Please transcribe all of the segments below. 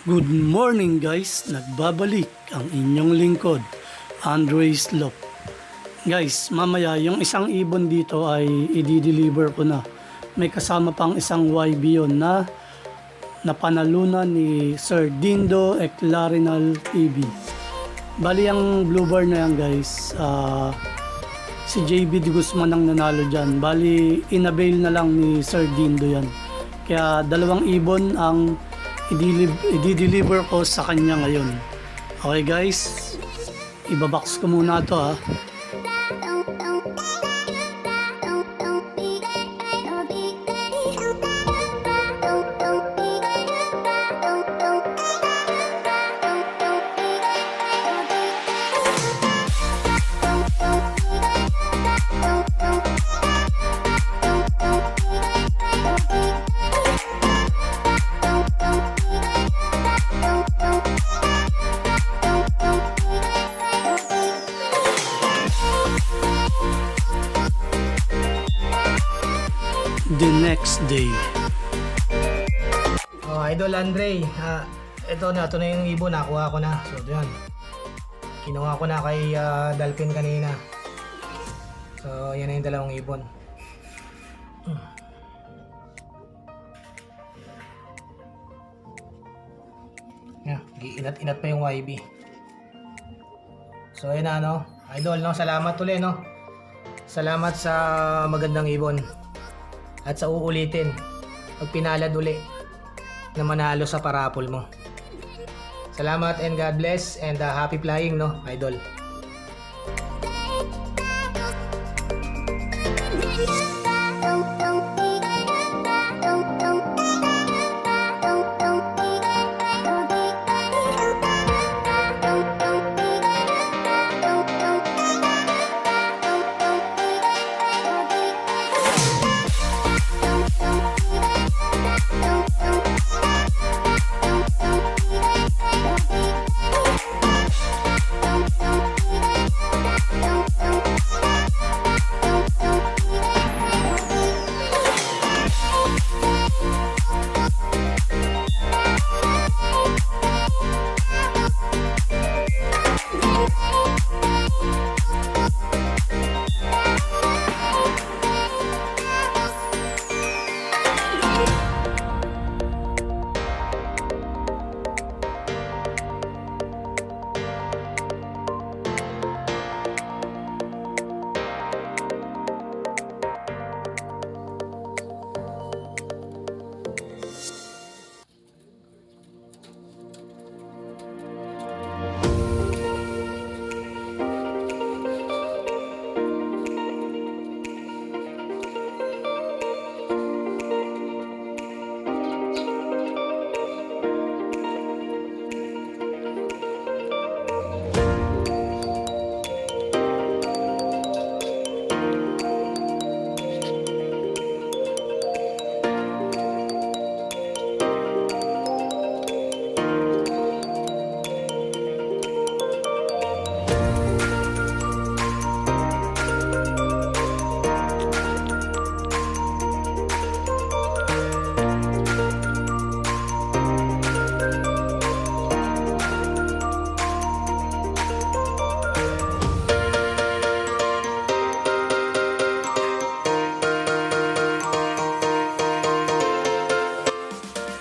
Good morning guys, nagbabalik ang inyong lingkod, Andre's Lop. Guys, mamaya yung isang ibon dito ay i-deliver ko na. May kasama pang isang YB yun na napanalunan ni Sir Dindo Eclarinal TV. Bali ang bluebird na yan guys, si JB de Guzman ang nanalo dyan. Bali inavail na lang ni Sir Dindo yan. Kaya dalawang ibon ang i-deliver ko sa kanya ngayon. Okay guys, ibabox ko muna ito ha. The next day. Oh, Idol Andre, ito na yung ibon, nakuha ko na. So, yan. Kinuha ko na kay Dalpin kanina. So, yan na yung dalawang ibon. Yeah, inat-inat pa yung YB. So, yan na, no? Idol, no? Salamat ulit, no? Salamat sa magandang ibon. At sa uulitin, pag pinalad uli na manalo sa parapol mo. Salamat and God bless and happy flying, no, Idol.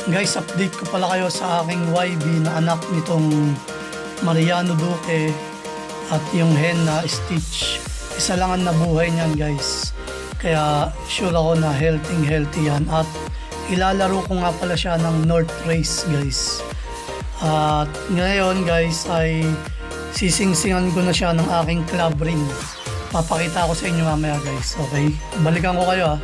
Guys, update ko pala kayo sa aking YB na anak nitong Mariano Duque at yung hen na Stitch. Isa lang ang nabuhay niyan guys. Kaya sure ako na healthy yan. At ilalaro ko nga pala siya ng North Race guys. At ngayon guys ay sisingsingan ko na siya ng aking club ring. Papakita ko sa inyo mamaya guys. Okay, balikan ko kayo ha.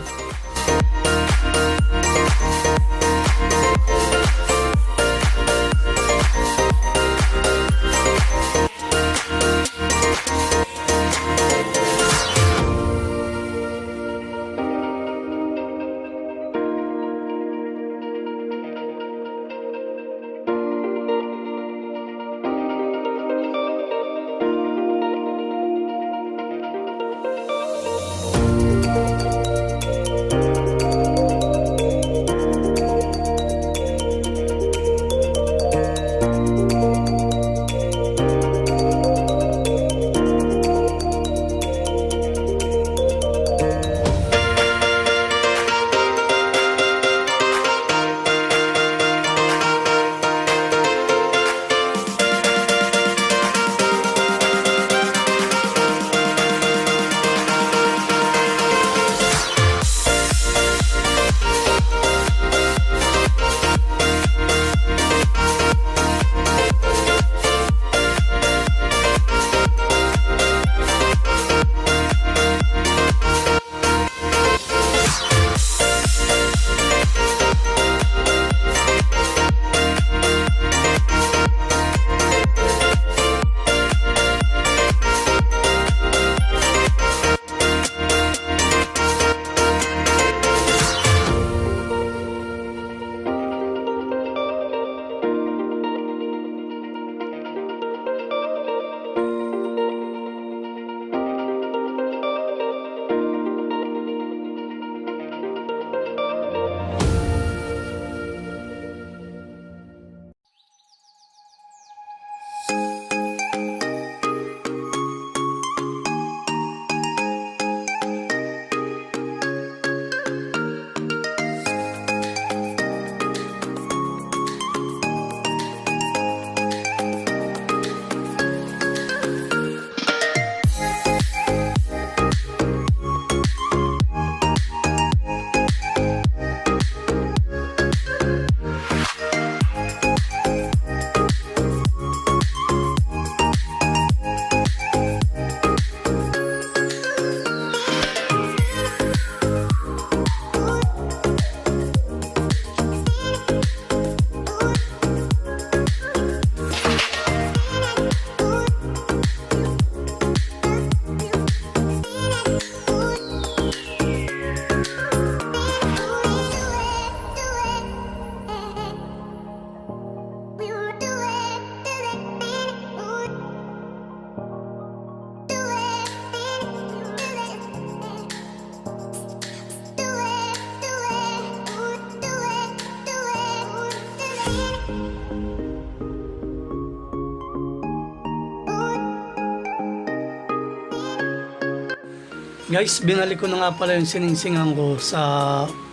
Guys, binalik ko na nga pala yung siningsingan ko sa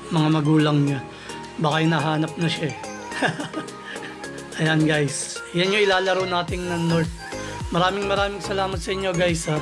mga magulang niya. Baka nahanap na siya eh. Ayan guys, yan yung ilalaro nating ng North. Maraming salamat sa inyo guys ha.